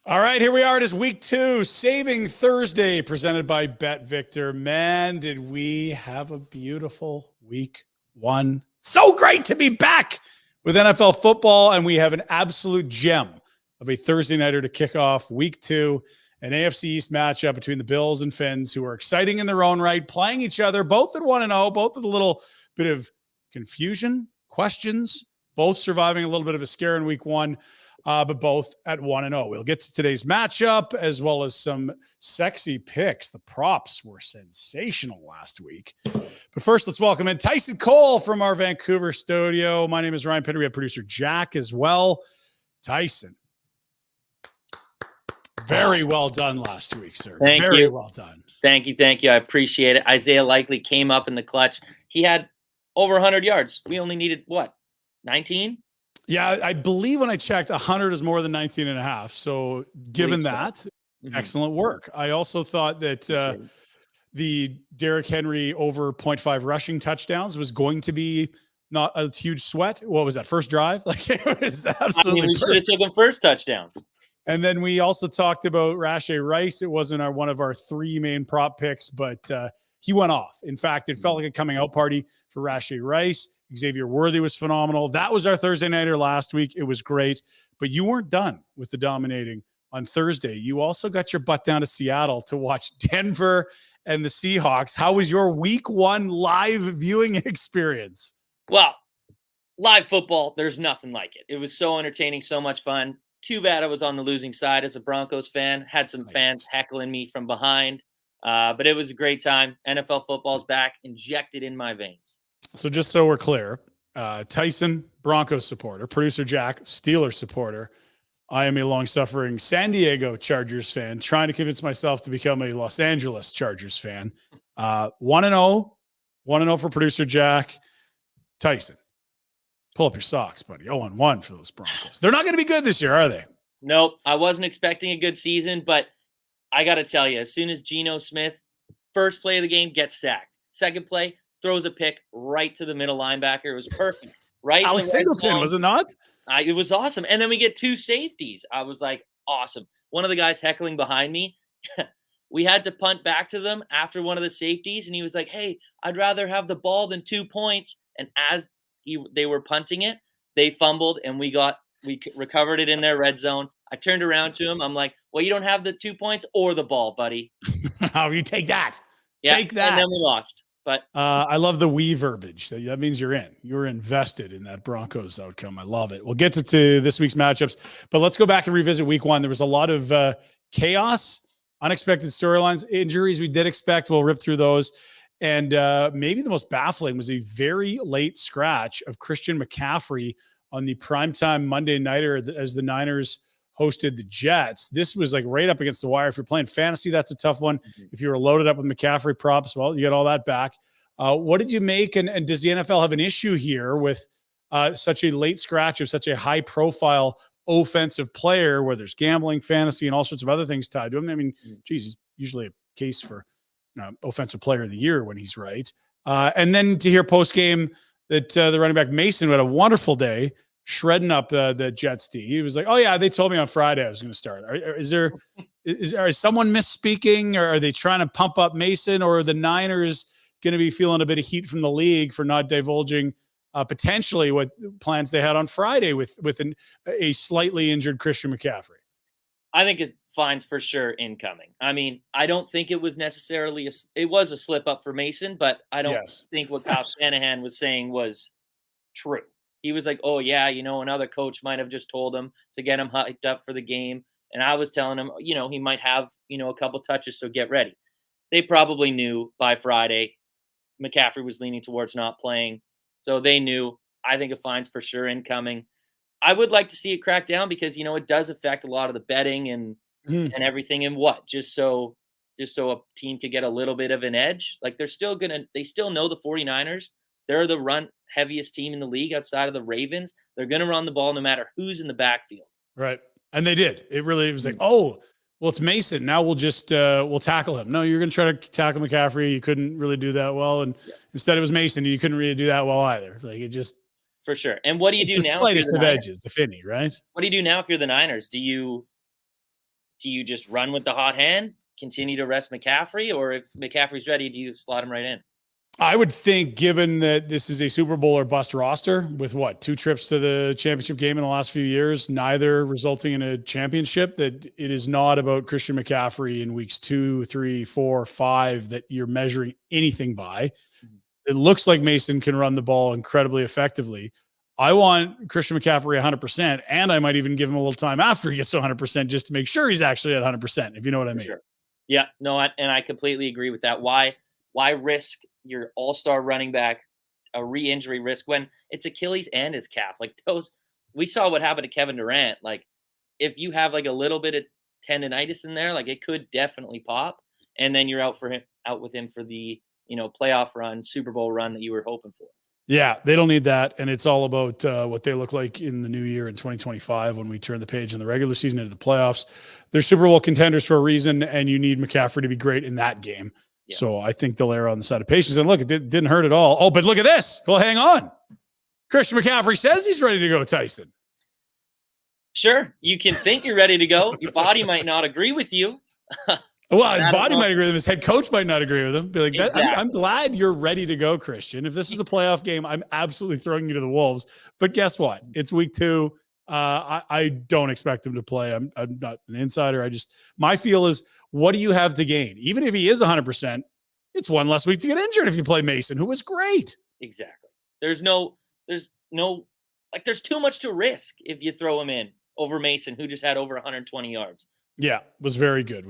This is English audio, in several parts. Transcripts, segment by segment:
All right, here we are. It is week 2, Saving Thursday, presented by Bet Victor. Man, did we have a beautiful week 1. So great to be back with NFL football, and we have an absolute gem of a Thursday nighter to kick off week 2, an AFC East matchup between the Bills and Fins, who are exciting in their own right, playing each other, both at 1-0, both with a little bit of confusion, questions, both surviving a little bit of a scare in week 1. But both at 1-0. We'll get to today's matchup as well as some sexy picks. The props were sensational last week. But first, let's welcome in Tyson Cole from our Vancouver studio. My name is Ryan Pinder. We have producer Jack as well. Tyson, very well done last week, sir. Very well done. Thank you. I appreciate it. Isaiah Likely came up in the clutch. He had over 100 yards. We only needed, 19? Yeah, I believe when I checked, 100 is more than 19 and a half. So given that, excellent work. I also thought that the Derrick Henry over 0.5 rushing touchdowns was going to be not a huge sweat. What was that, first drive? Like, it was absolutely we should have taken first touchdown. And then we also talked about Rashee Rice. It wasn't one of our 3 main prop picks, but he went off. In fact, it felt like a coming out party for Rashee Rice. Xavier Worthy was phenomenal. That was our Thursday nighter last week. It was great. But you weren't done with the dominating on Thursday. You also got your butt down to Seattle to watch Denver and the Seahawks. How was your week 1 live viewing experience? Well, live football, there's nothing like it. It was so entertaining, so much fun. Too bad I was on the losing side as a Broncos fan. Had some fans heckling me from behind. But it was a great time. NFL football's back, injected in my veins. So just so we're clear, Tyson, Broncos supporter, producer Jack, Steelers supporter. I am a long-suffering San Diego Chargers fan, trying to convince myself to become a Los Angeles Chargers fan. 1-0 for producer Jack. Tyson, pull up your socks, buddy. 0-1 for those Broncos. They're not going to be good this year, are they? Nope. I wasn't expecting a good season, but I got to tell you, as soon as Geno Smith, first play of the game, gets sacked. Second play, throws a pick right to the middle linebacker. It was perfect. Right? Alex Singleton, was it not? It was awesome. And then we get 2 safeties. I was like, awesome. One of the guys heckling behind me, we had to punt back to them after one of the safeties. And he was like, hey, I'd rather have the ball than 2 points. And as they were punting it, they fumbled and we recovered it in their red zone. I turned around to him. I'm like, well, you don't have the 2 points or the ball, buddy. Oh, you take that. Yeah, take that. And then we lost. But I love the we verbiage. That means you're in. You're invested in that Broncos outcome. I love it. We'll get to this week's matchups, but let's go back and revisit week 1. There was a lot of chaos, unexpected storylines, injuries we did expect. We'll rip through those. And maybe the most baffling was a very late scratch of Christian McCaffrey on the primetime Monday nighter as the Niners hosted the Jets. This was like right up against the wire. If you're playing fantasy, that's a tough one. If you were loaded up with McCaffrey props, well, you get all that back. What did you make? And does the NFL have an issue here with such a late scratch of such a high profile offensive player where there's gambling, fantasy, and all sorts of other things tied to him? I mean, geez, he's usually a case for offensive player of the year when he's right. And then to hear post game that the running back Mason had a wonderful day, shredding up the Jets D. He was like, oh yeah, they told me on Friday I was going to start. Is someone misspeaking, or are they trying to pump up Mason, or are the Niners going to be feeling a bit of heat from the league for not divulging potentially what plans they had on Friday with a slightly injured Christian McCaffrey? I think it fines for sure incoming. I mean, I don't think it was necessarily it was a slip up for Mason, but I don't think what Kyle Shanahan was saying was true. He was like, oh, yeah, another coach might have just told him to get him hyped up for the game. And I was telling him, he might have, a couple touches, so get ready. They probably knew by Friday McCaffrey was leaning towards not playing. So they knew. I think a fine's for sure incoming. I would like to see it crack down because, it does affect a lot of the betting and everything. And just so a team could get a little bit of an edge. Like they still know the 49ers. They're the run heaviest team in the league outside of the Ravens. They're going to run the ball no matter who's in the backfield. Right. And they did. It was like, oh, well, it's Mason. Now we'll just we'll tackle him. No, you're going to try to tackle McCaffrey. You couldn't really do that well. And instead it was Mason. You couldn't really do that well either. Like it just. For sure. And what do you do now? The slightest of edges, if any, right? What do you do now if you're the Niners? Do you do you just run with the hot hand, continue to rest McCaffrey, or if McCaffrey's ready, do you slot him right in? I would think, given that this is a Super Bowl or bust roster with 2 trips to the championship game in the last few years, neither resulting in a championship, that it is not about Christian McCaffrey in weeks 2, 3, 4, 5 that you're measuring anything by. It looks like Mason can run the ball incredibly effectively. I want Christian McCaffrey 100%, and I might even give him a little time after he gets to 100% just to make sure he's actually at 100%, if you know what I mean. Sure. Yeah, no, and I completely agree with that. Why risk your all-star running back a re-injury risk when it's Achilles and his calf? Like those, we saw what happened to Kevin Durant. Like if you have like a little bit of tendonitis in there, like it could definitely pop, and then you're out with him for the playoff run, Super Bowl run that you were hoping for. Yeah, they don't need that, and it's all about what they look like in the new year in 2025 when we turn the page in the regular season into the playoffs. They're Super Bowl contenders for a reason, and you need McCaffrey to be great in that game. Yeah. So I think they'll err on the side of patience. And look, it didn't hurt at all. Oh, but look at this. Well, hang on. Christian McCaffrey says he's ready to go, Tyson. Sure. You can think you're ready to go. Your body might not agree with you. Well, his body might agree with him. His head coach might not agree with him. Be like, exactly. I'm glad you're ready to go, Christian. If this is a playoff game, I'm absolutely throwing you to the wolves. But guess what? It's week 2. I don't expect him to play. I'm not an insider. My feel is, what do you have to gain? Even if he is 100%, it's one less week to get injured if you play Mason, who was great. Exactly. There's too much to risk if you throw him in over Mason, who just had over 120 yards. Yeah, was very good.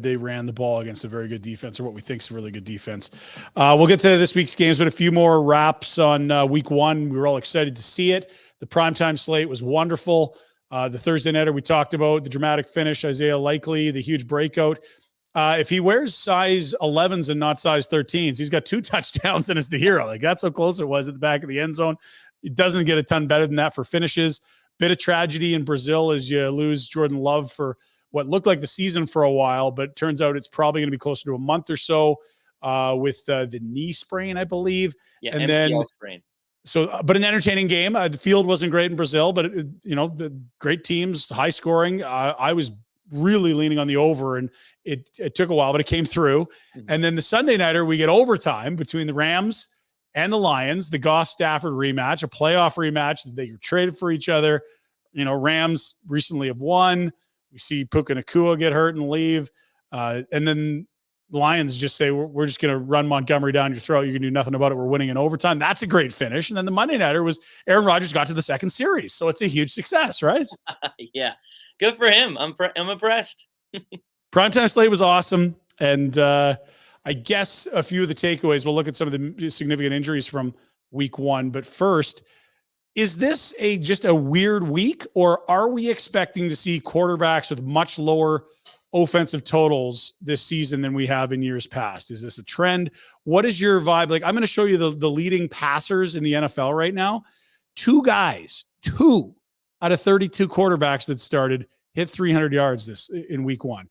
They ran the ball against a very good defense, or what we think is a really good defense. We'll get to this week's games, but a few more wraps on week 1. We were all excited to see it. The primetime slate was wonderful. The Thursday nighter we talked about, the dramatic finish, Isaiah Likely, the huge breakout. If he wears size 11s and not size 13s, he's got 2 touchdowns and is the hero. Like, that's how close it was at the back of the end zone. It doesn't get a ton better than that for finishes. Bit of tragedy in Brazil as you lose Jordan Love for what looked like the season for a while, but turns out it's probably going to be closer to a month or so with the knee sprain, I believe. Yeah, and MCL then sprain. So, but an entertaining game. The field wasn't great in Brazil, but the great teams, high scoring. I was really leaning on the over, and it took a while, but it came through. Mm-hmm. And then the Sunday nighter, we get overtime between the Rams and the Lions, the Goff-Stafford rematch, a playoff rematch. They were traded for each other. Rams recently have won. We see Puka Nacua get hurt and leave. And then the Lions just say, we're just going to run Montgomery down your throat. You can do nothing about it. We're winning in overtime. That's a great finish. And then the Monday nighter was Aaron Rodgers got to the second series. So it's a huge success, right? Yeah. Good for him. I'm impressed. Primetime slate was awesome. And I guess a few of the takeaways, we'll look at some of the significant injuries from week 1. But first, is this just a weird week, or are we expecting to see quarterbacks with much lower offensive totals this season than we have in years past? Is this a trend? What is your vibe? Like, I'm going to show you the leading passers in the NFL right now. 2 out of 32 quarterbacks that started hit 300 yards in week 1.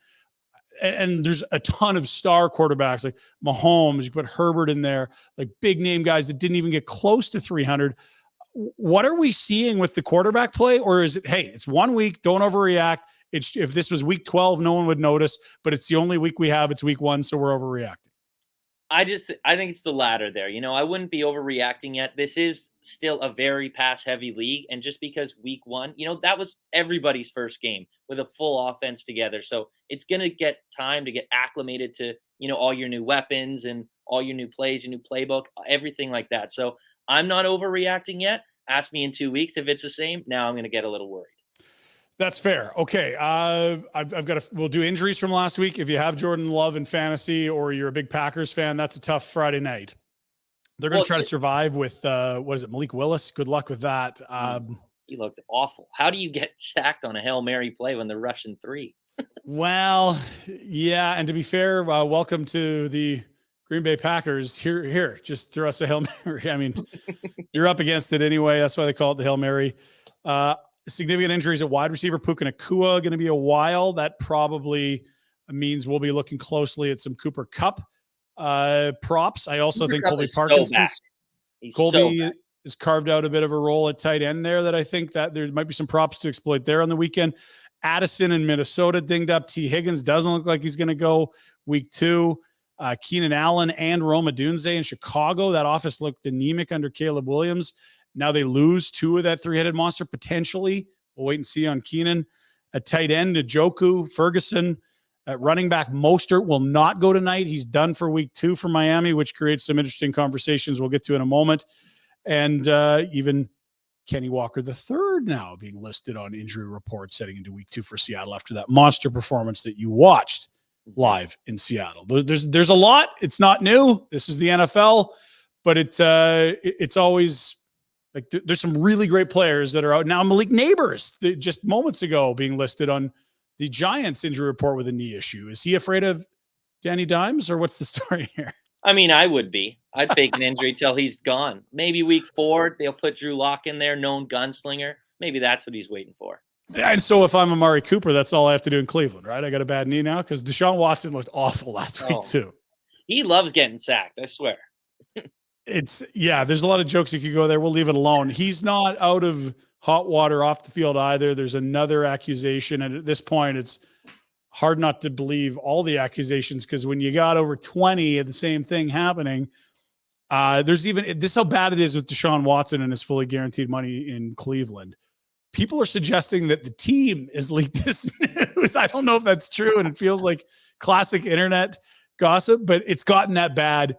And there's a ton of star quarterbacks like Mahomes. You put Herbert in there, like big name guys that didn't even get close to 300. What are we seeing with the quarterback play? Or is it, hey, it's 1 week, don't overreact. If this was week 12, no one would notice, but it's the only week we have. It's week 1, so we're overreacting. I think it's the latter there. I wouldn't be overreacting yet. This is still a very pass-heavy league, and just because week 1, that was everybody's first game with a full offense together. So it's going to get time to get acclimated to, all your new weapons and all your new plays, your new playbook, everything like that. So I'm not overreacting yet. Ask me in 2 weeks if it's the same. Now I'm going to get a little worried. That's fair. Okay. We'll do injuries from last week. If you have Jordan Love in fantasy or you're a big Packers fan, that's a tough Friday night. They're going to try to survive with, Malik Willis? Good luck with that. He looked awful. How do you get sacked on a Hail Mary play when they're rushing 3? Well, yeah. And to be fair, welcome to the Green Bay Packers. Here, just throw us a Hail Mary. I mean, you're up against it anyway. That's why they call it the Hail Mary. Significant injuries at wide receiver. Puka Nacua going to be a while. That probably means we'll be looking closely at some Cooper Kupp props. I also think Colby Parkinson's. has carved out a bit of a role at tight end there that I think that there might be some props to exploit there on the weekend. Addison in Minnesota dinged up. T. Higgins doesn't look like he's going to go week 2. Keenan Allen and Roma Dunze in Chicago. That office looked anemic under Caleb Williams. Now they lose 2 of that 3-headed monster potentially. We'll wait and see on Keenan. At tight end, Njoku, Ferguson. At running back, Mostert will not go tonight. He's done for week 2 for Miami, which creates some interesting conversations we'll get to in a moment. And even Kenny Walker III now being listed on injury reports heading into week 2 for Seattle after that monster performance that you watched live in Seattle. There's a lot. It's not new. This is the NFL, but it's always like there's some really great players that are out now. Malik Neighbors, just moments ago, being listed on the Giants injury report with a knee issue. Is he afraid of Danny Dimes, or what's the story here? I mean, I would be. I'd fake an injury till he's gone. Maybe week 4, they'll put Drew Lock in there, known gunslinger. Maybe that's what he's waiting for. And so if I'm Amari Cooper, that's all I have to do in Cleveland, right? I got a bad knee now because Deshaun Watson looked awful last week too. He loves getting sacked, I swear. There's a lot of jokes you could go there. We'll leave it alone. He's not out of hot water off the field either. There's another accusation. And at this point, it's hard not to believe all the accusations because when you got over 20 of the same thing happening, there's even this how bad it is with Deshaun Watson and his fully guaranteed money in Cleveland. People are suggesting that the team has leaked this news. I don't know if that's true, and it feels like classic internet gossip, but it's gotten that bad.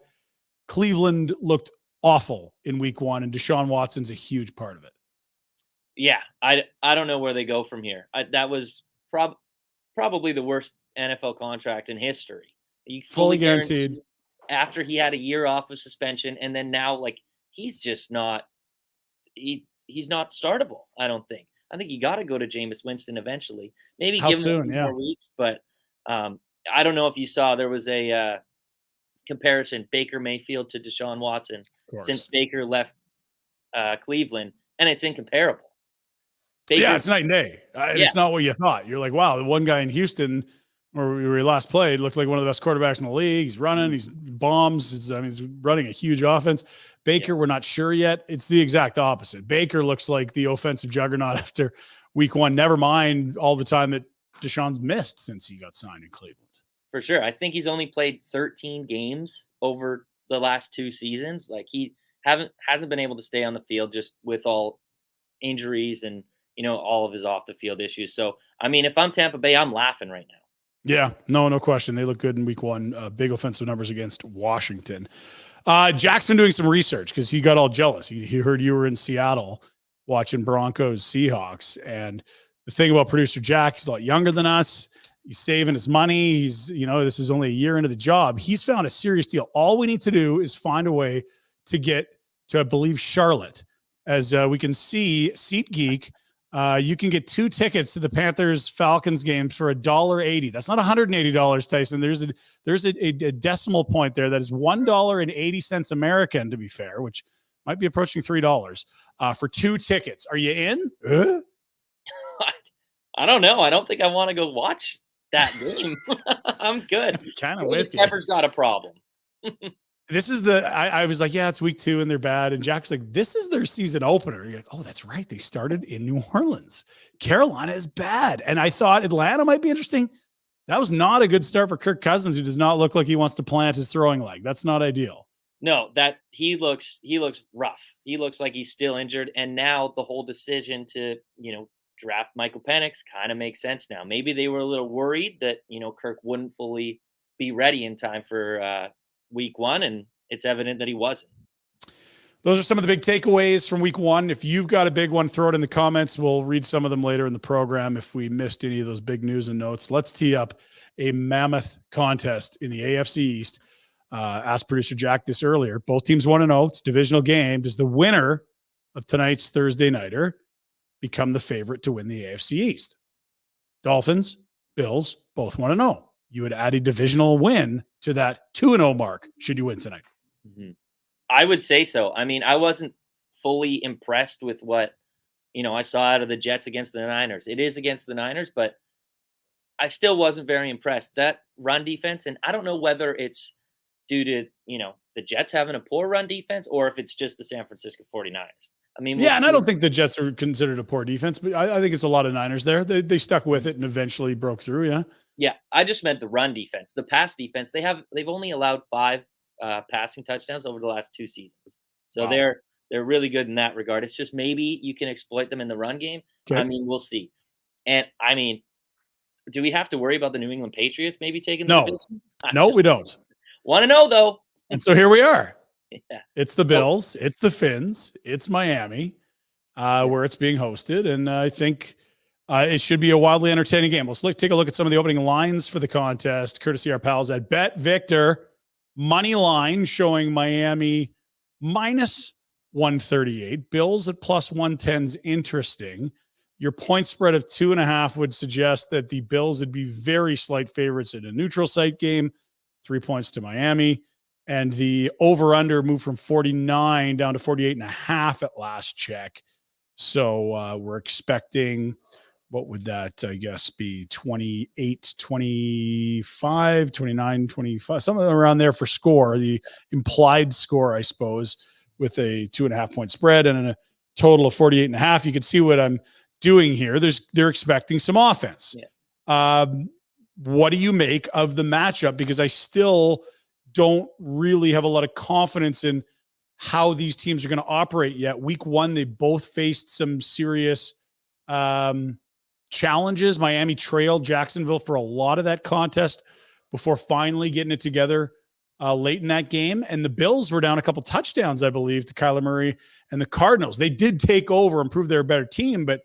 Cleveland looked awful in week 1, and Deshaun Watson's a huge part of it. Yeah, I don't know where they go from here. That was probably the worst NFL contract in history. You fully guaranteed after he had a year off of suspension, and then now he's just not he's not startable. I don't think. I think you got to go to Jameis Winston eventually. Maybe give him a few more weeks, but I don't know if you saw there was a comparison Baker Mayfield to Deshaun Watson since Baker left Cleveland, and it's incomparable. It's night and day. It's not what you thought. You're like, wow, the one guy in Houston where we last played looked like one of the best quarterbacks in the league. He's running, he's bombs. He's running a huge offense. Baker, we're not sure yet. It's the exact opposite. Baker looks like the offensive juggernaut after week 1. Never mind all the time that Deshaun's missed since he got signed in Cleveland. For sure. I think he's only played 13 games over the last 2 seasons. He hasn't been able to stay on the field just with all injuries and all of his off the field issues. So, I mean, if I'm Tampa Bay, I'm laughing right now. Yeah, no question. They look good in week 1. Big offensive numbers against Washington. Jack's been doing some research because he got all jealous. He heard you were in Seattle watching Broncos Seahawks. And the thing about producer Jack, he's a lot younger than us. He's saving his money. He's, this is only a year into the job. He's found a serious deal. All we need to do is find a way to get to, I believe, Charlotte. As we can see, SeatGeek, you can get 2 tickets to the Panthers-Falcons games for $1.80. That's not $180, Tyson. There's a decimal point there. That is $1.80 American, to be fair, which might be approaching $3 for 2 tickets. Are you in? I don't know. I don't think I want to go watch that game. I'm good. Kind of with Tepper's got a problem. This is I was like, yeah, it's week 2 and they're bad. And Jack's like, this is their season opener. You're like, oh, that's right. They started in New Orleans. Carolina is bad. And I thought Atlanta might be interesting. That was not a good start for Kirk Cousins, who does not look like he wants to plant his throwing leg. That's not ideal. No, that he looks rough. He looks like he's still injured. And now the whole decision to, draft Michael Penix kind of makes sense now. Maybe they were a little worried that, Kirk wouldn't fully be ready in time for week 1, and it's evident that he wasn't. Those are some of the big takeaways from week 1. If you've got a big one, throw it in the comments. We'll read some of them later in the program if we missed any of those big news and notes. Let's tee up a mammoth contest in the AFC East. Asked producer Jack this earlier. Both teams 1-0. It's a divisional game. Does the winner of tonight's Thursday nighter become the favorite to win the AFC East? Dolphins, Bills, both 1-0. You would add a divisional win to that 2-0 mark should you win tonight. Mm-hmm. I would say so. I mean, I wasn't fully impressed with what, I saw out of the Jets against the Niners. It is against the Niners, but I still wasn't very impressed. That run defense, and I don't know whether it's due to, the Jets having a poor run defense or if it's just the San Francisco 49ers. I mean, and I don't think the Jets are considered a poor defense, but I think it's a lot of Niners there. They stuck with it and eventually broke through. Yeah. Yeah, I just meant the run defense. The pass defense, they've only allowed 5 passing touchdowns over the last 2 seasons. So Wow. they're really good in that regard. It's just maybe you can exploit them in the run game. Okay. I mean, we'll see. And I mean, do we have to worry about the New England Patriots maybe taking the division? No, we don't. Want to know though. And so here we are. Yeah. It's the Bills, it's the Fins, it's Miami, where it's being hosted, and I think it should be a wildly entertaining game. Let's take a look at some of the opening lines for the contest, courtesy our pals at Bet Victor. Money line showing Miami minus 138. Bills at plus 110 is interesting. Your point spread of 2.5 would suggest that the Bills would be very slight favorites in a neutral site game. 3 points to Miami. And the over-under moved from 49 down to 48.5 at last check. So we're expecting, what would that, I guess, be 28, 25, 29, 25, something around there for score, the implied score, I suppose, with a 2.5 point spread and a total of 48.5. You can see what I'm doing here. They're expecting some offense. Yeah. What do you make of the matchup? Because I still don't really have a lot of confidence in how these teams are going to operate yet. Week 1, they both faced some serious challenges. Miami trailed Jacksonville for a lot of that contest before finally getting it together late in that game. And the Bills were down a couple touchdowns, I believe, to Kyler Murray and the Cardinals. They did take over and prove they're a better team, but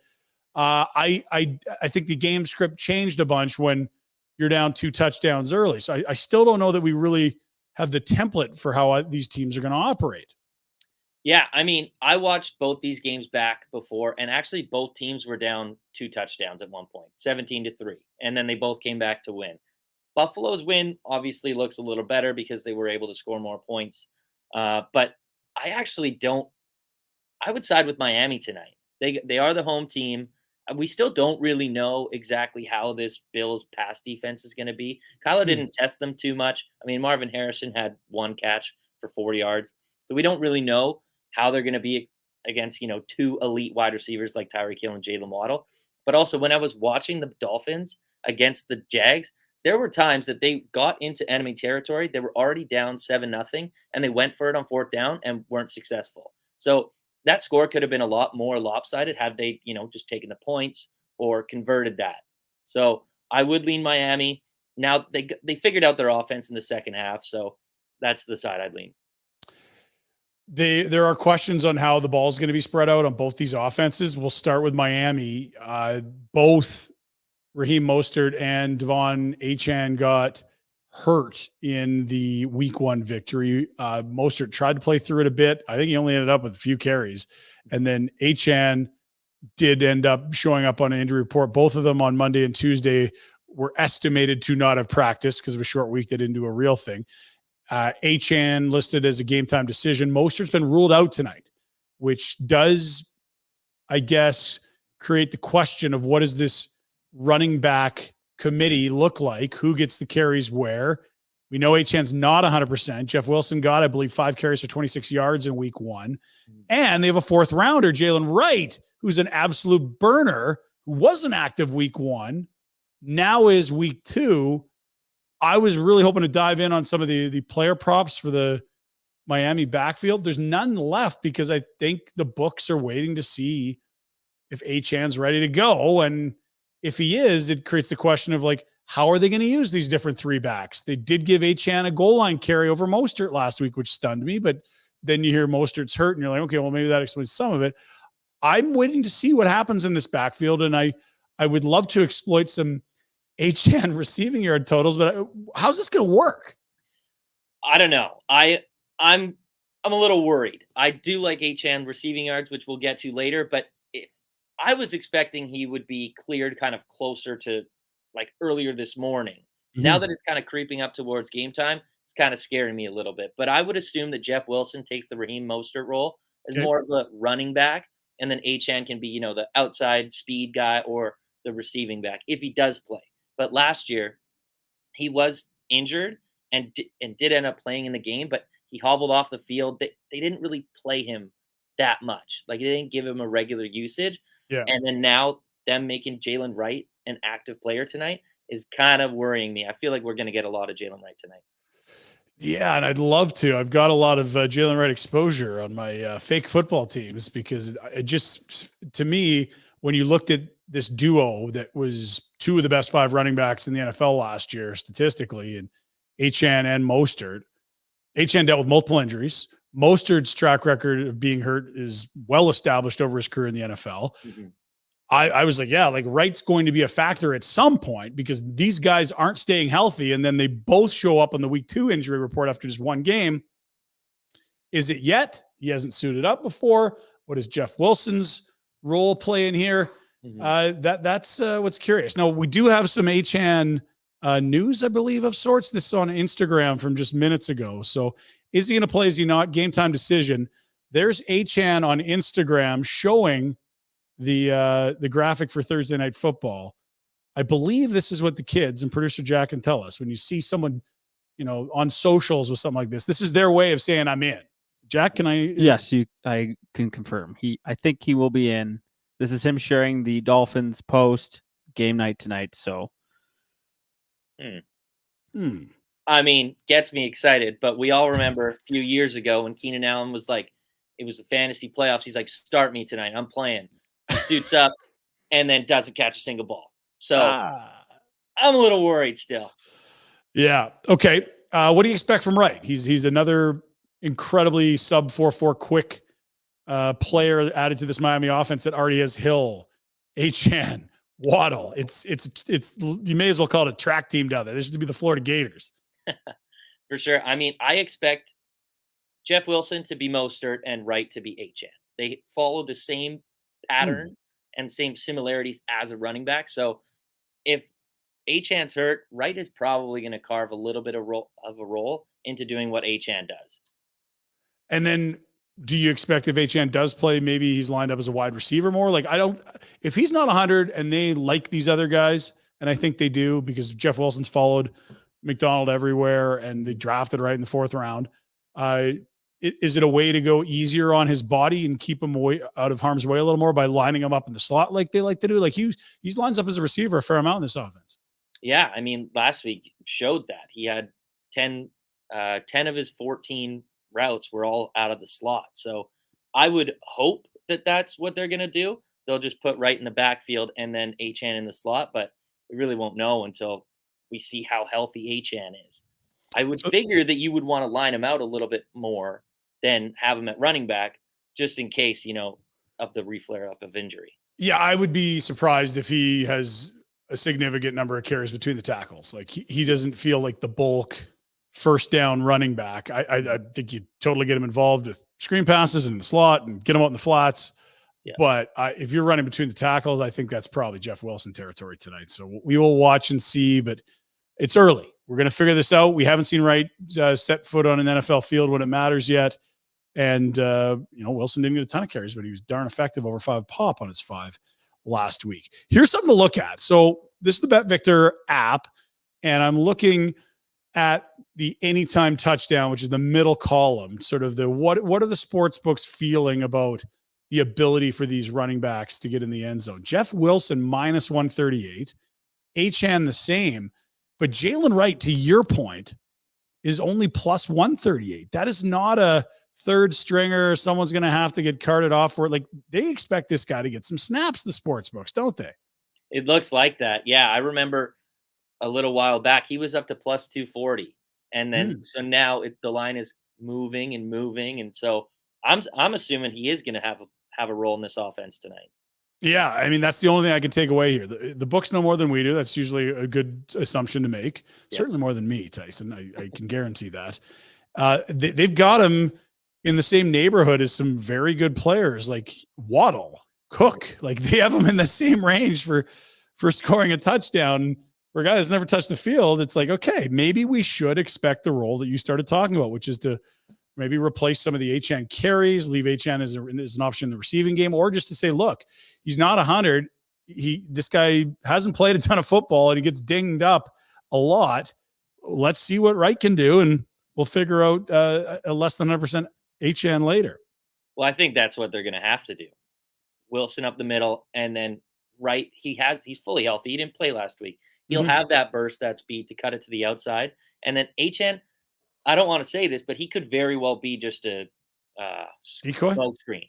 I think the game script changed a bunch when you're down 2 touchdowns early. So I still don't know that we really have the template for how these teams are going to operate. Yeah, I mean, I watched both these games back before, and actually both teams were down 2 touchdowns at one point, 17-3, and then they both came back to win. Buffalo's win obviously looks a little better because they were able to score more points, but I actually don't. I would side with Miami tonight. They are the home team. We still don't really know exactly how this Bills pass defense is going to be. Kyler didn't test them too much. I mean, Marvin Harrison had 1 catch for 40 yards. So we don't really know how they're going to be against, 2 elite wide receivers like Tyreek Hill and Jalen Waddle. But also when I was watching the Dolphins against the Jags, there were times that they got into enemy territory. They were already down 7-0, and they went for it on 4th down and weren't successful. So that score could have been a lot more lopsided had they, just taken the points or converted that. So I would lean Miami. Now they figured out their offense in the second half, so that's the side I'd lean. There are questions on how the ball is going to be spread out on both these offenses. We'll start with Miami. Both Raheem Mostert and Devon Achane got hurt in the week 1 victory. Mostert tried to play through it a bit. I think he only ended up with a few carries. And then Achane did end up showing up on an injury report. Both of them on Monday and Tuesday were estimated to not have practiced because of a short week. They didn't do a real thing. Achane listed as a game time decision. Mostert's been ruled out tonight, which does, I guess, create the question of what is this running back committee look like? Who gets the carries where? We know Achane's not 100%. Jeff Wilson got, I believe, 5 carries for 26 yards in week 1. And they have a 4th rounder, Jalen Wright, who's an absolute burner, who wasn't active week 1, now is week 2. I was really hoping to dive in on some of the player props for the Miami backfield. There's none left because I think the books are waiting to see if Achane's ready to go. And if he is, it creates the question of how are they going to use these different 3 backs? They did give Achane a goal line carry over Mostert last week, which stunned me. But then you hear Mostert's hurt and you're like, okay, well, maybe that explains some of it. I'm waiting to see what happens in this backfield. And I would love to exploit some Achane receiving yard totals, but how's this going to work? I don't know. I'm a little worried. I do like Achane receiving yards, which we'll get to later, but I was expecting he would be cleared kind of closer to earlier this morning. Mm-hmm. Now that it's kind of creeping up towards game time, it's kind of scaring me a little bit. But I would assume that Jeff Wilson takes the Raheem Mostert role as more of a running back, and then Achane can be, the outside speed guy or the receiving back if he does play. But last year, he was injured and did end up playing in the game, but He hobbled off the field. They didn't really play him that much. Like, they didn't give him a regular usage. Yeah. And then now them making Jalen Wright an active player tonight is kind of worrying me. I feel like we're going to get a lot of Jalen Wright tonight. Yeah, and I'd love to. I've got a lot of Jalen Wright exposure on my fake football teams because it just, to me, when you looked at this duo that was two of the best 5 running backs in the NFL last year statistically, and Achane and Mostert. Achane dealt with multiple injuries. Mostert's track record of being hurt is well established over his career in the NFL. Mm-hmm. I was like, yeah, like Wright's going to be a factor at some point because these guys aren't staying healthy. And then they both show up on the week 2 injury report after just one game. Is it yet? He hasn't suited up before. What is Jeff Wilson's role play in here? Mm-hmm. That's what's curious. Now, we do have some Achane news, I believe, of sorts. This is on Instagram from just minutes ago. So is he going to play? Is he not? Game time decision. There's Achane on Instagram showing the graphic for Thursday Night Football. I believe this is what the kids and producer Jack can tell us. When you see someone, on socials with something like this is their way of saying I'm in. Jack, can I? Yes, I can confirm. I think he will be in. This is him sharing the Dolphins post game night tonight. So, I mean, gets me excited. But we all remember a few years ago when Keenan Allen was like, it was the fantasy playoffs. He's like, start me tonight. I'm playing. He suits up and then doesn't catch a single ball. So I'm a little worried still. Yeah. Okay. What do you expect from Wright? He's another incredibly sub 4.4 quick player added to this Miami offense that already has Hill, Achane, Waddle. It's you may as well call it a track team down there. This should be the Florida Gators. For sure. I mean, I expect Jeff Wilson to be Mostert and Wright to be Achane. They follow the same pattern and same similarities as a running back. So if Achane's hurt, Wright is probably going to carve a little bit of a role into doing what Achane does. And then do you expect if Achane does play, maybe he's lined up as a wide receiver more? Like, if he's not 100 and they like these other guys, and I think they do because Jeff Wilson's followed McDonald everywhere and they drafted right in the 4th round. Is it a way to go easier on his body and keep him away out of harm's way a little more by lining him up in the slot like they like to do? Like he's lines up as a receiver a fair amount in this offense. Yeah, I mean, last week showed that he had 10 of his 14 routes were all out of the slot. So I would hope that that's what they're going to do. They'll just put Wright in the backfield and then Achane in the slot, but we really won't know until we see how healthy Achane is. I would figure that you would want to line him out a little bit more than have him at running back just in case, of the reflare up of injury. Yeah, I would be surprised if he has a significant number of carries between the tackles. Like he doesn't feel like the bulk first down running back. I think you totally get him involved with screen passes in the slot and get him out in the flats. Yeah. But if you're running between the tackles, I think that's probably Jeff Wilson territory tonight. So we will watch and see, but it's early. We're going to figure this out. We haven't seen Wright set foot on an NFL field when it matters yet. And, Wilson didn't get a ton of carries, but he was darn effective, over 5 pop on his 5 last week. Here's something to look at. So this is the BetVictor app, and I'm looking at the anytime touchdown, which is the middle column, sort of what are the sports books feeling about the ability for these running backs to get in the end zone? Jeff Wilson, minus 138, Achane the same, but Jalen Wright, to your point, is only plus 138. That is not a third stringer. Someone's going to have to get carted off for it. Like, they expect this guy to get some snaps, the sports books, don't they? It looks like that. Yeah. I remember a little while back, he was up to plus 240. And then, so now the line is moving. And so I'm assuming he is going to have a role in this offense tonight. Yeah. I mean, that's the only thing I can take away here. The books know more than we do. That's usually a good assumption to make. Yeah. Certainly more than me, Tyson. I can guarantee that. They've got him in the same neighborhood as some very good players like Waddle, Cook. Like, they have him in the same range for scoring a touchdown. For a guy that's never touched the field, it's like, okay, maybe we should expect the role that you started talking about, which is to maybe replace some of the Achane carries, leave Achane as an option in the receiving game, or just to say, look, he's not 100. This guy hasn't played a ton of football and he gets dinged up a lot. Let's see what Wright can do. And we'll figure out a less than 100% HN later. Well, I think that's what they're going to have to do. Wilson up the middle, and then he's fully healthy. He didn't play last week. He'll have that burst, that speed to cut it to the outside. And then HN, I don't want to say this, but he could very well be just a decoy smoke screen.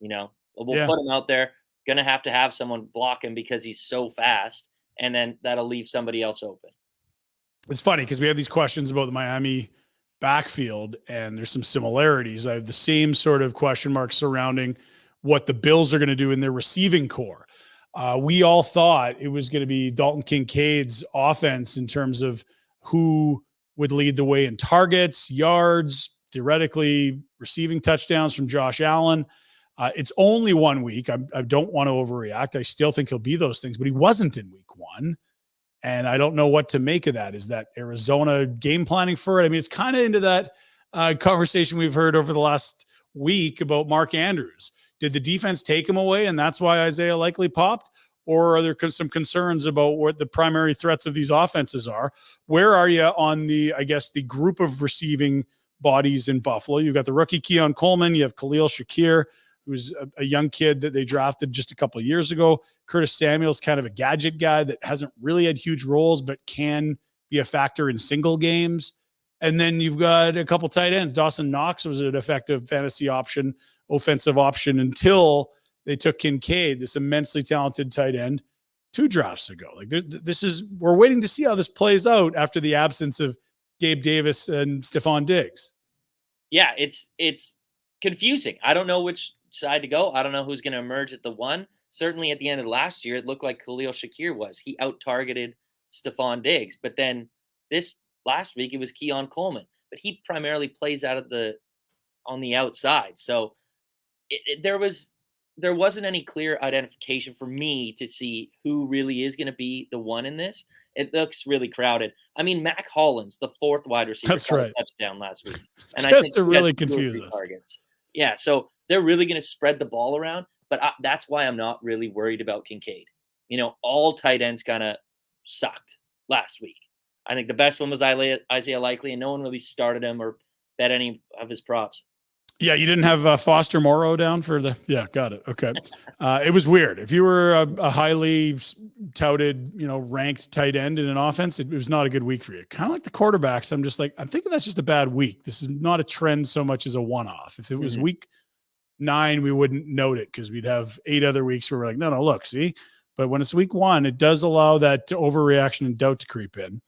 We'll put him out there. Going to have someone block him because he's so fast, and then that'll leave somebody else open. It's funny because we have these questions about the Miami backfield, and there's some similarities. I have the same sort of question marks surrounding what the Bills are going to do in their receiving core. We all thought it was going to be Dalton Kincaid's offense in terms of who would lead the way in targets, yards, theoretically receiving touchdowns from Josh Allen. It's only 1 week. I don't want to overreact. I still think he'll be those things, but he wasn't in week 1. And I don't know what to make of that. Is that Arizona game planning for it? I mean, it's kind of into that conversation we've heard over the last week about Mark Andrews. Did the defense take him away, and that's why Isaiah likely popped? Or are there some concerns about what the primary threats of these offenses are? Where are you on the group of receiving bodies in Buffalo? You've got the rookie Keon Coleman. You have Khalil Shakir, who's a young kid that they drafted just a couple of years ago. Curtis Samuel's kind of a gadget guy that hasn't really had huge roles, but can be a factor in single games. And then you've got a couple tight ends. Dawson Knox was an effective fantasy option, offensive option, until they took Kincaid, this immensely talented tight end, 2 drafts ago. Like we're waiting to see how this plays out after the absence of Gabe Davis and Stephon Diggs. Yeah, it's confusing. I don't know which side to go. I don't know who's going to emerge at the 1. Certainly at the end of last year, it looked like Khalil Shakir was. He out-targeted Stephon Diggs. But then this last week, it was Keon Coleman. But he primarily plays on the outside. So there wasn't any clear identification for me to see who really is going to be the 1 in this. It looks really crowded. I mean, Mac Hollins, the 4th wide receiver, that's right, a touchdown last week. And just I think to really confuse us. Targets. Yeah, so they're really going to spread the ball around, but that's why I'm not really worried about Kincaid. All tight ends kind of sucked last week. I think the best one was Isaiah Likely, and no one really started him or bet any of his props. Yeah, you didn't have Foster Moreau down for the – yeah, got it. Okay. It was weird. If you were a highly touted, ranked tight end in an offense, it was not a good week for you. Kind of like the quarterbacks. I'm thinking that's just a bad week. This is not a trend so much as a one-off. If it was week 9, we wouldn't note it because we'd have 8 other weeks where we're like, no, look, see? But when it's week 1, it does allow that overreaction and doubt to creep in.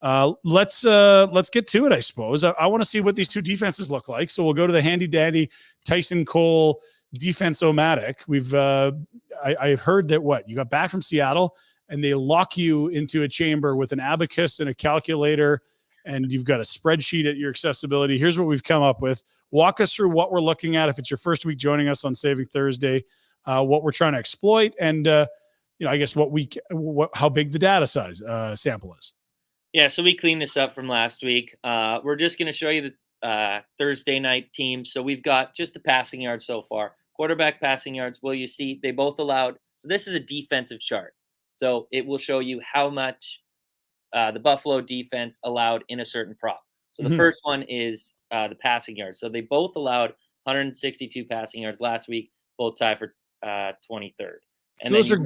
Let's get to it, I suppose. I want to see what these two defenses look like. So we'll go to the handy dandy Tyson Cole defense-o-matic. I've heard that you got back from Seattle and they lock you into a chamber with an abacus and a calculator, and you've got a spreadsheet at your accessibility. Here's what we've come up with. Walk us through what we're looking at. If it's your first week joining us on Saving Thursday, what we're trying to exploit, and I guess how big the data size sample is. Yeah, so we cleaned this up from last week. We're just going to show you the Thursday night team. So we've got just the passing yards so far. Quarterback passing yards, well, you see they both allowed. So this is a defensive chart. So it will show you how much the Buffalo defense allowed in a certain prop. So the first one is the passing yards. So they both allowed 162 passing yards last week, both tied for 23rd. And so those are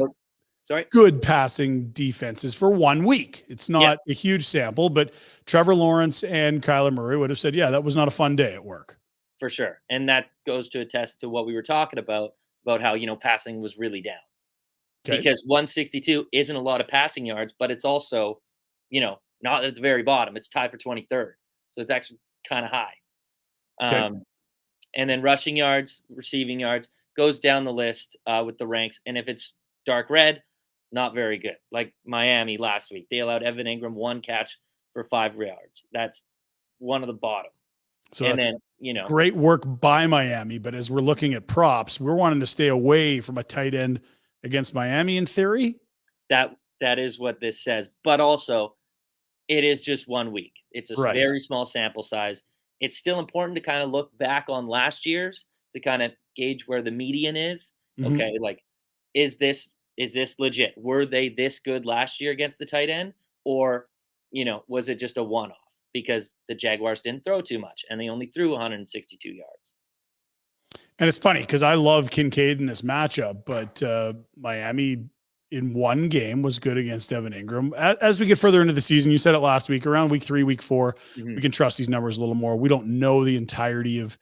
good passing defenses for 1 week. It's not a huge sample, but Trevor Lawrence and Kyler Murray would have said, yeah, that was not a fun day at work. For sure. And that goes to attest to what we were talking about how, passing was really down. Okay. Because 162 isn't a lot of passing yards, but it's also, not at the very bottom. It's tied for 23rd. So it's actually kind of high. Okay. And then rushing yards, receiving yards, goes down the list with the ranks. And if it's dark red, not very good. Like Miami last week, they allowed Evan Ingram 1 catch for 5 yards. That's one of the bottom. So and then, great work by Miami. But as we're looking at props, we're wanting to stay away from a tight end against Miami in theory. That is what this says. But also, it is just 1 week. It's a very small sample size. It's still important to kind of look back on last year's to kind of gauge where the median is. Okay, like, is this legit? Were they this good last year against the tight end? Or, was it just a one-off? because the Jaguars didn't throw too much, and they only threw 162 yards. And it's funny because I love Kincaid in this matchup, but Miami in one game was good against Evan Ingram. As we get further into the season, you said it last week, around week 3, week 4, we can trust these numbers a little more. We don't know the entirety of,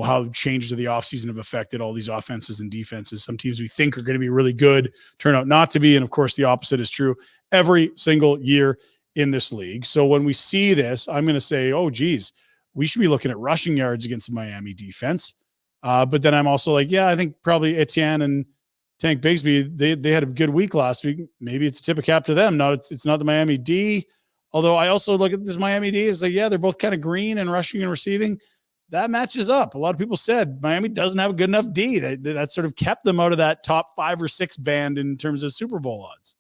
how changes of the offseason have affected all these offenses and defenses. Some teams we think are going to be really good turn out not to be. And of course, the opposite is true every single year in this league. So when we see this, I'm going to say, oh, geez, we should be looking at rushing yards against the Miami defense. But then I'm also like, yeah, I think probably Etienne and Tank Bigsby, they had a good week last week. Maybe it's a tip of cap to them. It's not the Miami D. Although I also look at this Miami D, it's like, yeah, they're both kind of green and rushing and receiving. That matches up. A lot of people said Miami doesn't have a good enough D. That sort of kept them out of that top 5 or 6 band in terms of Super Bowl odds.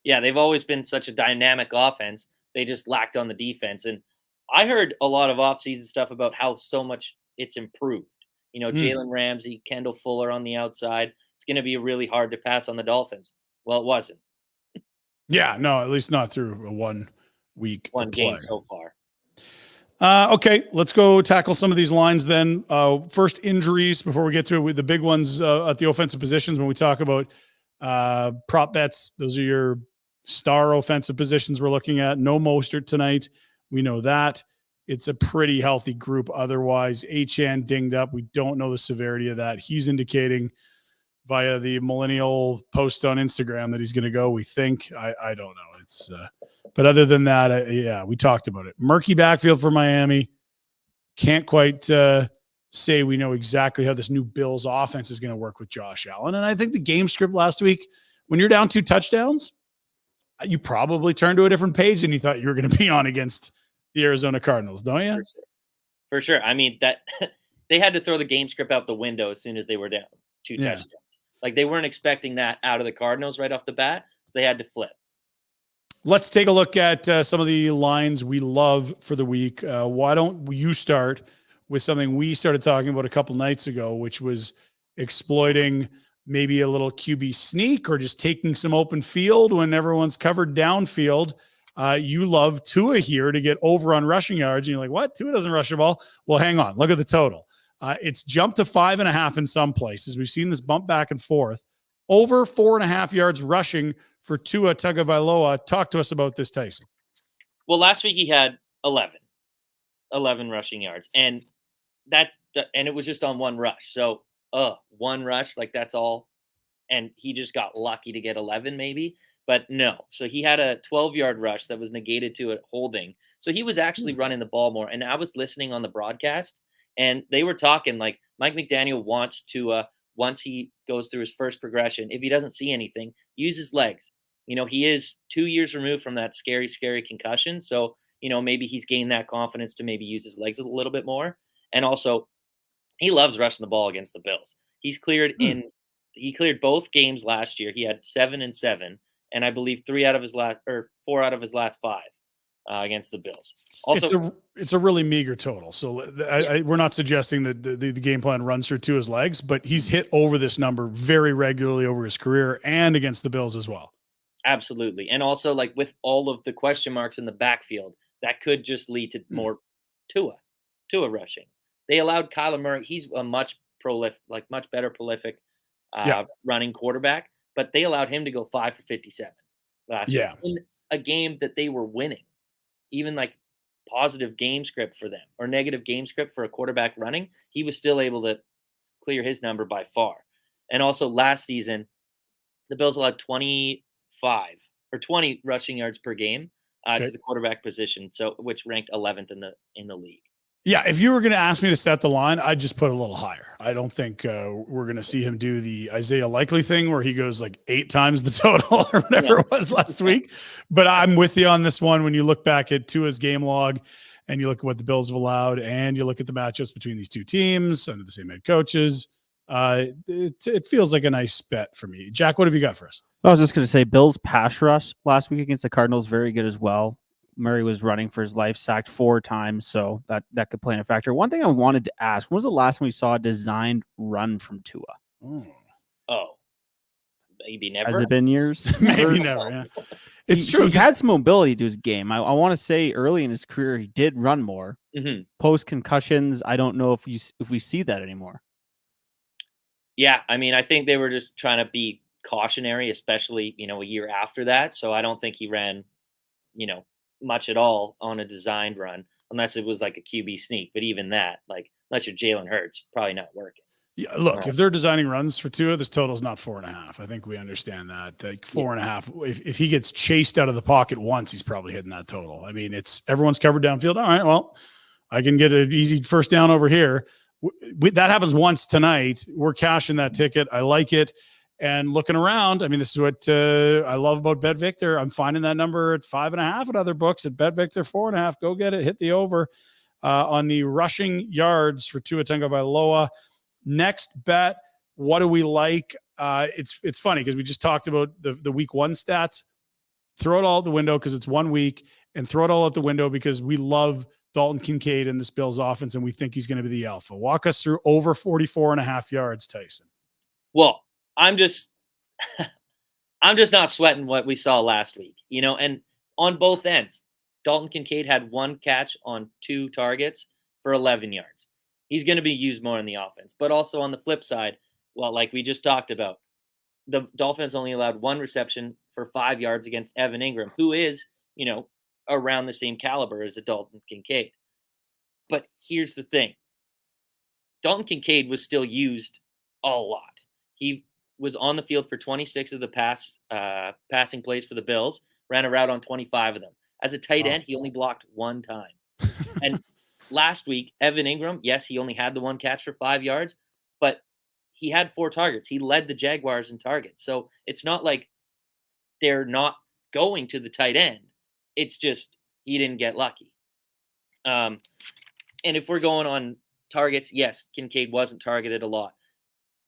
Yeah, they've always been such a dynamic offense. They just lacked on the defense. And I heard a lot of offseason stuff about how so much it's improved. Jalen Ramsey, Kendall Fuller on the outside. It's going to be really hard to pass on the Dolphins. Well, it wasn't. Yeah, no, at least not through a 1 week. One game so far. Okay, let's go tackle some of these lines then. First, injuries before we get to it with the big ones at the offensive positions. When we talk about prop bets, those are your star offensive positions we're looking at. No Mostert tonight. We know that. It's a pretty healthy group. Otherwise, Achane dinged up. We don't know the severity of that. He's indicating via the millennial post on Instagram that he's going to go. We think. I don't know. It's but other than that, yeah, we talked about it. Murky backfield for Miami. Can't quite say we know exactly how this new Bills offense is going to work with Josh Allen. And I think the game script last week, when you're down 2 touchdowns, you probably turned to a different page than you thought you were going to be on against the Arizona Cardinals, don't you? For sure. I mean, that they had to throw the game script out the window as soon as they were down 2 touchdowns. Like they weren't expecting that out of the Cardinals right off the bat, so they had to flip. Let's take a look at some of the lines we love for the week. Why don't you start with something we started talking about a couple nights ago, which was exploiting maybe a little QB sneak or just taking some open field when everyone's covered downfield. You love Tua here to get over on rushing yards. And you're like, what? Tua doesn't rush the ball. Well, hang on. Look at the total. It's jumped to 5.5 in some places. We've seen this bump back and forth. Over 4.5 yards rushing for Tua Tagovailoa. Talk to us about this, Tyson. Well, last week he had 11 rushing yards. And it was just on one rush. So, one rush, like that's all. And he just got lucky to get 11 maybe. But no. So he had a 12-yard rush that was negated to a holding. So he was actually running the ball more. And I was listening on the broadcast, and they were talking like Mike McDaniel wants to, once he goes through his first progression, if he doesn't see anything, use his legs. He is 2 years removed from that scary concussion. So, maybe he's gained that confidence to maybe use his legs a little bit more. And also, he loves rushing the ball against the Bills. He cleared both games last year. He had 7 and 7. And I believe 4 out of his last 5 against the Bills. Also, it's a really meager total. So we're not suggesting that the game plan runs through to his legs, but he's hit over this number very regularly over his career and against the Bills as well. Absolutely. And also, like with all of the question marks in the backfield, that could just lead to more Tua rushing. They allowed Kyler Murray. He's a much better prolific running quarterback. But they allowed him to go 5 for 57 last week in a game that they were winning. Even like positive game script for them or negative game script for a quarterback running, he was still able to clear his number by far. And also last season, the Bills allowed 20 rushing yards per game to the quarterback position, so which ranked 11th in the league. Yeah, if you were going to ask me to set the line, I'd just put a little higher. I don't think we're going to see him do the Isaiah Likely thing where he goes like 8 times the total or whatever it was last week. But I'm with you on this one. When you look back at Tua's game log and you look at what the Bills have allowed and you look at the matchups between these two teams under the same head coaches, it feels like a nice bet for me. Jack, what have you got for us? I was just going to say Bills pass rush last week against the Cardinals, very good as well. Murray was running for his life, sacked 4 times, so that could play in a factor. One thing I wanted to ask, when was the last time we saw a designed run from Tua? maybe never. Has it been years? Maybe never. Yeah. It's true. He's had some mobility to his game. I want to say early in his career he did run more. Mm-hmm. Post concussions, I don't know if we see that anymore. Yeah, I mean, I think they were just trying to be cautionary, especially a year after that. So I don't think he ran, much at all on a designed run, unless it was like a QB sneak. But even that, like, unless you're Jalen Hurts, probably not working. Yeah, look, if they're designing runs for Tua, this total's not 4.5. I think we understand that. Like 4.5. If he gets chased out of the pocket once, he's probably hitting that total. I mean, everyone's covered downfield. All right, well, I can get an easy first down over here. That happens once tonight. We're cashing that ticket. I like it. And looking around, I mean, this is what I love about Bet Victor. I'm finding that number at 5.5 at other books. At Bet Victor 4.5. Go get it. Hit the over on the rushing yards for Tua Tagovailoa. Next bet, what do we like? It's funny because we just talked about the week one stats. Throw it all out the window because it's 1 week, and throw it all out the window because we love Dalton Kincaid in this Bills offense, and we think he's going to be the alpha. Walk us through over 44.5 yards, Tyson. Well, I'm just not sweating what we saw last week, and on both ends, Dalton Kincaid had 1 catch on 2 targets for 11 yards. He's going to be used more in the offense. But also on the flip side, well, like we just talked about, the Dolphins only allowed 1 reception for 5 yards against Evan Ingram, who is, around the same caliber as a Dalton Kincaid. But here's the thing. Dalton Kincaid was still used a lot. He was on the field for 26 of the passing plays for the Bills, ran a route on 25 of them. As a tight end, he only blocked 1 time. And last week, Evan Ingram, yes, he only had the 1 catch for 5 yards, but he had 4 targets. He led the Jaguars in targets. So it's not like they're not going to the tight end. It's just he didn't get lucky. And if we're going on targets, yes, Kincaid wasn't targeted a lot.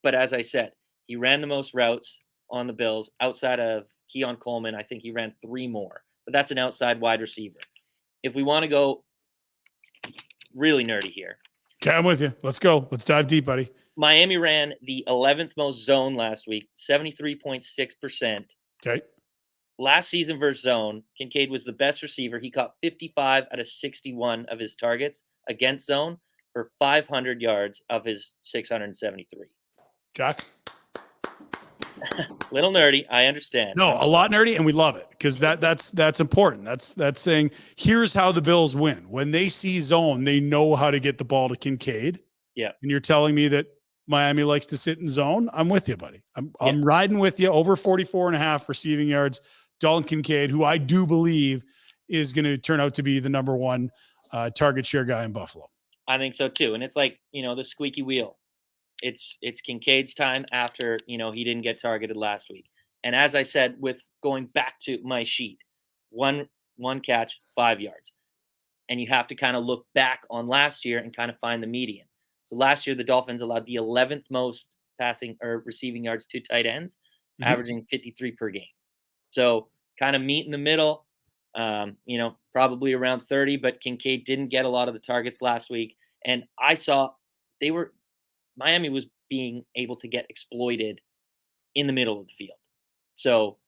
But as I said, he ran the most routes on the Bills outside of Keon Coleman. I think he ran 3 more. But that's an outside wide receiver. If we want to go really nerdy here. Okay, I'm with you. Let's go. Let's dive deep, buddy. Miami ran the 11th most zone last week, 73.6%. Okay. Last season versus zone, Kincaid was the best receiver. He caught 55 out of 61 of his targets against zone for 500 yards of his 673. Jack? Little nerdy, I understand. No, a lot nerdy, and we love it because that's important. That's saying here's how the Bills win. When they see zone, they know how to get the ball to Kincaid. Yeah. And you're telling me that Miami likes to sit in zone? I'm with you, buddy. I'm riding with you. Over 44.5 receiving yards. Dalton Kincaid, who I do believe is going to turn out to be the number 1 target share guy in Buffalo. I think so too. And it's like, the squeaky wheel. It's Kincaid's time after, he didn't get targeted last week. And as I said, with going back to my sheet, one catch, 5 yards. And you have to kind of look back on last year and kind of find the median. So last year, the Dolphins allowed the 11th most passing or receiving yards to tight ends, averaging 53 per game. So kind of meet in the middle, probably around 30, but Kincaid didn't get a lot of the targets last week. And I saw Miami was being able to get exploited in the middle of the field. So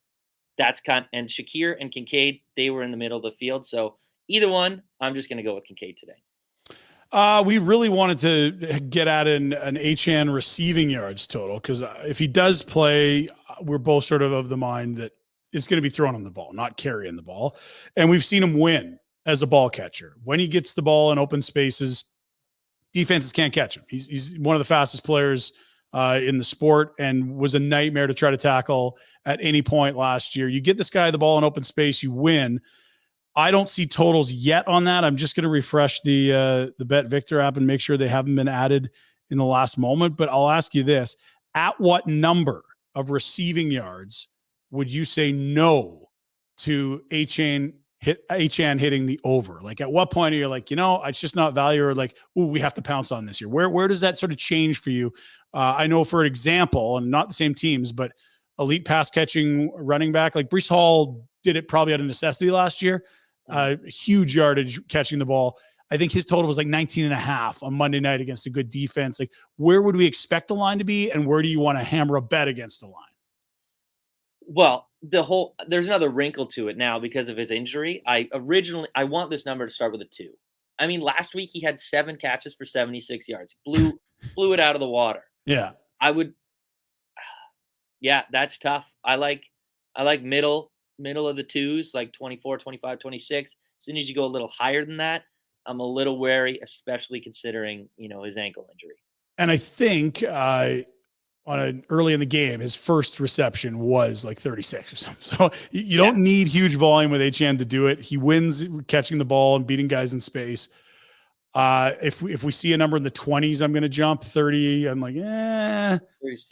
that's and Shakir and Kincaid, they were in the middle of the field. So either one, I'm just going to go with Kincaid today. We really wanted to get at an HN receiving yards total because if he does play, we're both sort of the mind that it's going to be throwing him the ball, not carrying the ball. And we've seen him win as a ball catcher. When he gets the ball in open spaces, defenses can't catch him. He's one of the fastest players in the sport and was a nightmare to try to tackle at any point last year. You get this guy the ball in open space, you win. I don't see totals yet on that. I'm just going to refresh the Bet Victor app and make sure they haven't been added in the last moment. But I'll ask you this. At what number of receiving yards would you say no to HN hitting the over? Like at what point are you like, it's just not value, or like, ooh, we have to pounce on this year? Where does that sort of change for you? I know, for example, and not the same teams, but elite pass catching running back, like Breece Hall did it probably out of necessity last year. Huge yardage catching the ball. I think his total was like 19.5 on Monday night against a good defense. Like, where would we expect the line to be? And where do you want to hammer a bet against the line? Well, there's another wrinkle to it now because of his injury. I want this number to start with a 2. I mean, last week he had 7 catches for 76 yards. Blew it out of the water. Yeah. I would Yeah, that's tough. I like middle of the 2s, like 24, 25, 26. As soon as you go a little higher than that, I'm a little wary, especially considering, his ankle injury. And I think early in the game, his first reception was like 36 or something. So you don't need huge volume with Achane to do it. He wins catching the ball and beating guys in space. If we see a number in the 20s, I'm going to jump 30. I'm like,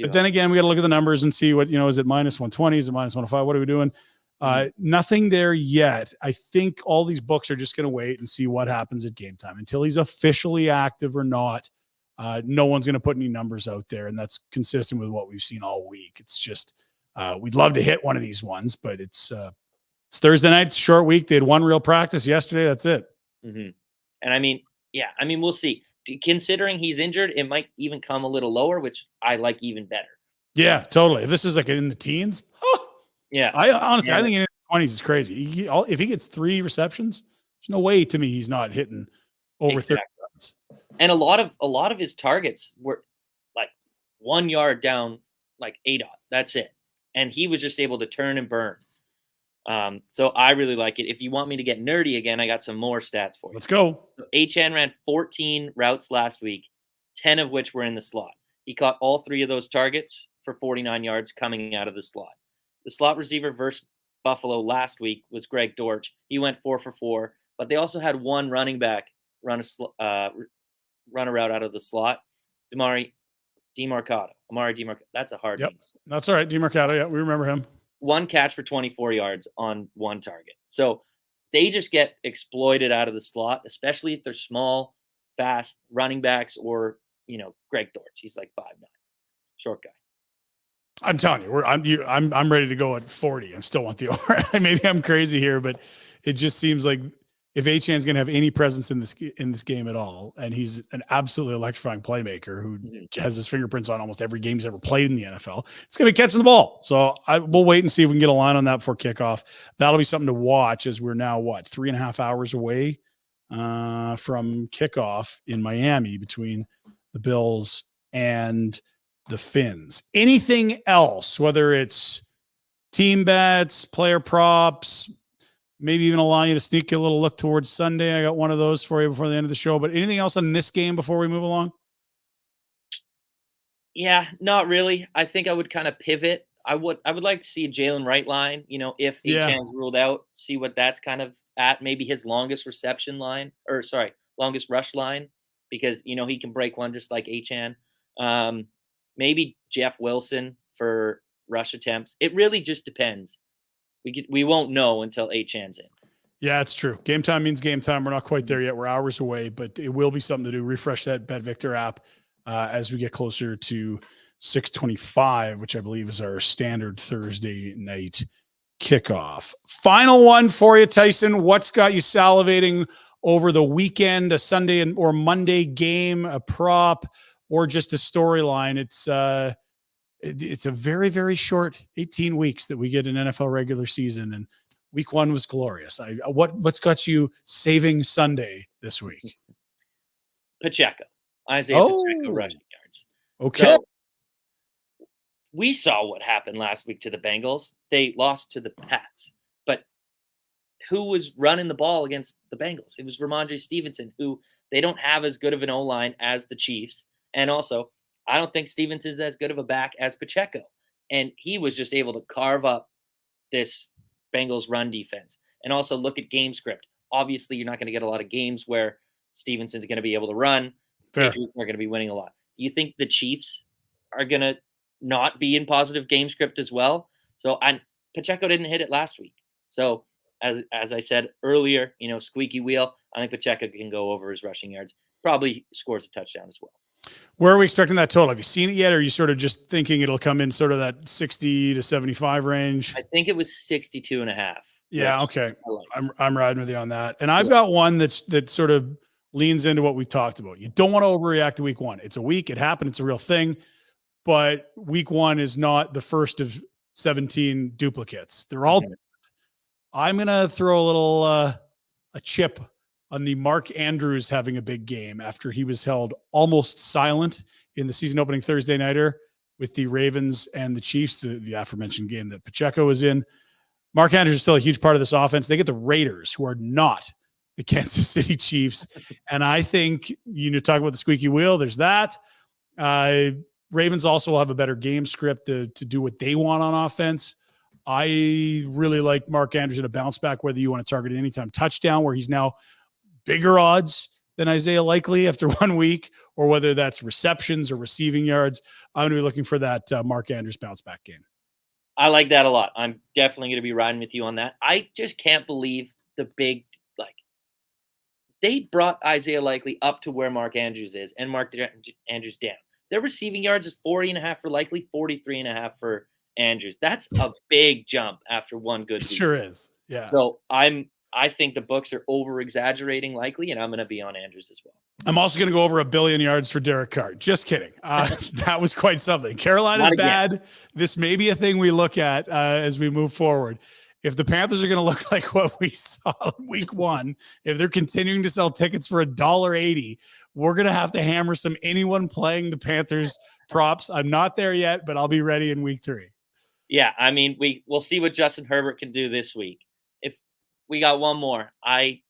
but then again, we got to look at the numbers and see what, is it minus 120? Is it minus 105? What are we doing? Nothing there yet. I think all these books are just going to wait and see what happens at game time until he's officially active or not. No one's going to put any numbers out there, and that's consistent with what we've seen all week. It's just we'd love to hit one of these ones, but it's Thursday night. It's a short week. They had one real practice yesterday. That's it. Mm-hmm. And I mean, we'll see. Considering he's injured, it might even come a little lower, which I like even better. Yeah, totally. If this is like in the teens, I honestly, I think in the 20s is crazy. If he gets 3 receptions, there's no way to me he's not hitting over 30 yards. And a lot of his targets were like 1 yard down, like ADOT. That's it. And he was just able to turn and burn. So I really like it. If you want me to get nerdy again, I got some more stats for you. Let's go. So Achane ran 14 routes last week, 10 of which were in the slot. He caught all 3 of those targets for 49 yards coming out of the slot. The slot receiver versus Buffalo last week was Greg Dortch. He went 4 for 4, but they also had one running back run a route out of the slot. Amari DeMarcado. That's a hard name. That's all right. DeMarcado. Yeah, we remember him. 1 catch for 24 yards on 1 target. So they just get exploited out of the slot, especially if they're small, fast running backs or, Greg Dortch. He's like 5'9", short guy. I'm telling you, I'm ready to go at 40. I still want the over. Maybe I'm crazy here, but it just seems like if Achane's going to have any presence in this game at all, and he's an absolutely electrifying playmaker who has his fingerprints on almost every game he's ever played in the NFL, it's going to be catching the ball. So we'll wait and see if we can get a line on that before kickoff. That'll be something to watch as we're now 3.5 hours away from kickoff in Miami between the Bills and the Fins. Anything else, whether it's team bets, player props, maybe even allow you to sneak a little look towards Sunday. I got one of those for you before the end of the show. But anything else on this game before we move along? Yeah, not really. I think I would kind of pivot. I would like to see a Jalen Wright line, if Achane's ruled out, see what that's kind of at. Maybe his longest rush line, because, he can break one just like Achane. Maybe Jeff Wilson for rush attempts. It really just depends. We won't know until Achane's in. Yeah, it's true. Game time means game time. We're not quite there yet. We're hours away, but it will be something to do. Refresh that BetVictor app as we get closer to 6:25, which I believe is our standard Thursday night kickoff. Final one for you, Tyson. What's got you salivating over the weekend? A Sunday or Monday game, a prop, or just a storyline? It's a very, very short 18 weeks that we get an NFL regular season, and week 1 was glorious. What's got you saving Sunday this week? Pacheco. Isaiah Pacheco rushing yards. Okay. So, we saw what happened last week to the Bengals. They lost to the Pats. But who was running the ball against the Bengals? It was Ramondre Stevenson, who they don't have as good of an O-line as the Chiefs. And also, I don't think Stevenson is as good of a back as Pacheco. And he was just able to carve up this Bengals run defense. And also look at game script. Obviously, you're not going to get a lot of games where Stevenson's going to be able to run. Fair. Patriots are going to be winning a lot. Do you think the Chiefs are going to not be in positive game script as well? So Pacheco didn't hit it last week. So as I said earlier, squeaky wheel. I think Pacheco can go over his rushing yards. Probably scores a touchdown as well. Where are we expecting that total? Have you seen it yet? Or are you sort of just thinking it'll come in sort of that 60 to 75 range? I think it was 62.5. Yeah. Okay. I'm riding with you on that. And I've got one that sort of leans into what we talked about. You don't want to overreact to week 1. It's a week. It happened. It's a real thing. But week 1 is not the first of 17 duplicates. They're all. I'm gonna throw a little a chip on the Mark Andrews having a big game after he was held almost silent in the season opening Thursday nighter with the Ravens and the Chiefs, the aforementioned game that Pacheco was in. Mark Andrews is still a huge part of this offense. They get the Raiders, who are not the Kansas City Chiefs. And I think you talk about the squeaky wheel. There's that. Ravens also will have a better game script to do what they want on offense. I really like Mark Andrews in a bounce back, whether you want to target an anytime touchdown where he's now bigger odds than Isaiah Likely after 1 week, or whether that's receptions or receiving yards. I'm going to be looking for that Mark Andrews bounce back game. I like that a lot. I'm definitely going to be riding with you on that. I just can't believe the big, they brought Isaiah Likely up to where Mark Andrews is and Mark Andrews down. Their receiving yards is 40.5 for Likely, 43.5 for Andrews. That's a big jump after one good week. Sure is. Yeah. So I think the books are over exaggerating Likely, and I'm going to be on Andrews as well. I'm also going to go over 1 billion yards for Derek Carr. Just kidding. That was quite something. Carolina's bad. This may be a thing we look at as we move forward. If the Panthers are going to look like what we saw week 1, if they're continuing to sell tickets for $1.80, we're going to have to hammer some anyone playing the Panthers props. I'm not there yet, but I'll be ready in week 3. Yeah, I mean, we'll see what Justin Herbert can do this week. If we got one more, I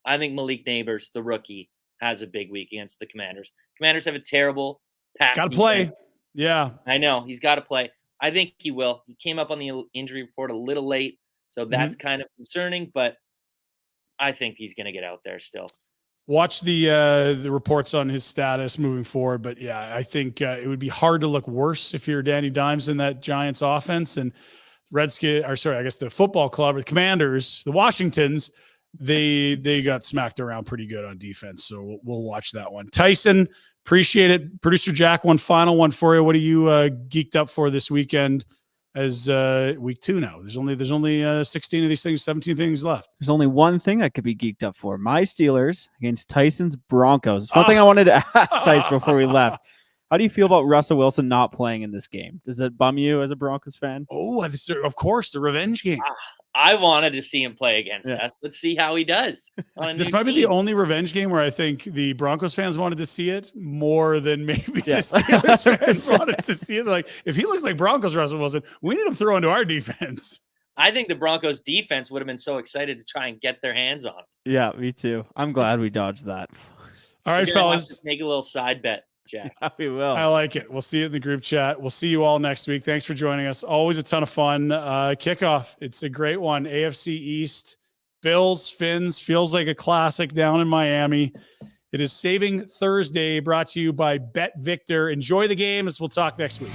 think Malik Neighbors, the rookie, has a big week against the Commanders. Commanders have a terrible pass. He's got to play. Yeah. I know. He's got to play. I think he will. He came up on the injury report a little late, so that's kind of concerning, but I think he's going to get out there still. Watch the reports on his status moving forward, but yeah, I think it would be hard to look worse if you're Danny Dimes in that Giants offense. And the football club, or the Commanders, the Washingtons, they got smacked around pretty good on defense. So we'll watch that one. Tyson, appreciate it. Producer Jack, one final one for you. What are you geeked up for this weekend as week 2 now? There's only 16 of these things, 17 things left. There's only one thing I could be geeked up for. My Steelers against Tyson's Broncos. It's one thing I wanted to ask Tyson before we left. How do you feel about Russell Wilson not playing in this game? Does it bum you as a Broncos fan? Oh, of course, the revenge game. I wanted to see him play against us. Let's see how he does. This might be the only revenge game where I think the Broncos fans wanted to see it more than maybe the Steelers fans wanted to see it. Like, if he looks like Broncos Russell Wilson, we need him thrown to our defense. I think the Broncos defense would have been so excited to try and get their hands on him. Yeah, me too. I'm glad we dodged that. All right, fellas. Make a little side bet, Jack. Yeah, we will. I like it. We'll see you in the group chat. We'll see you all next week. Thanks for joining us. Always a ton of fun. Kickoff. It's a great one. AFC East. Bills, Fins. Feels like a classic down in Miami. It is Saving Thursday, brought to you by Bet Victor. Enjoy the games. We'll talk next week.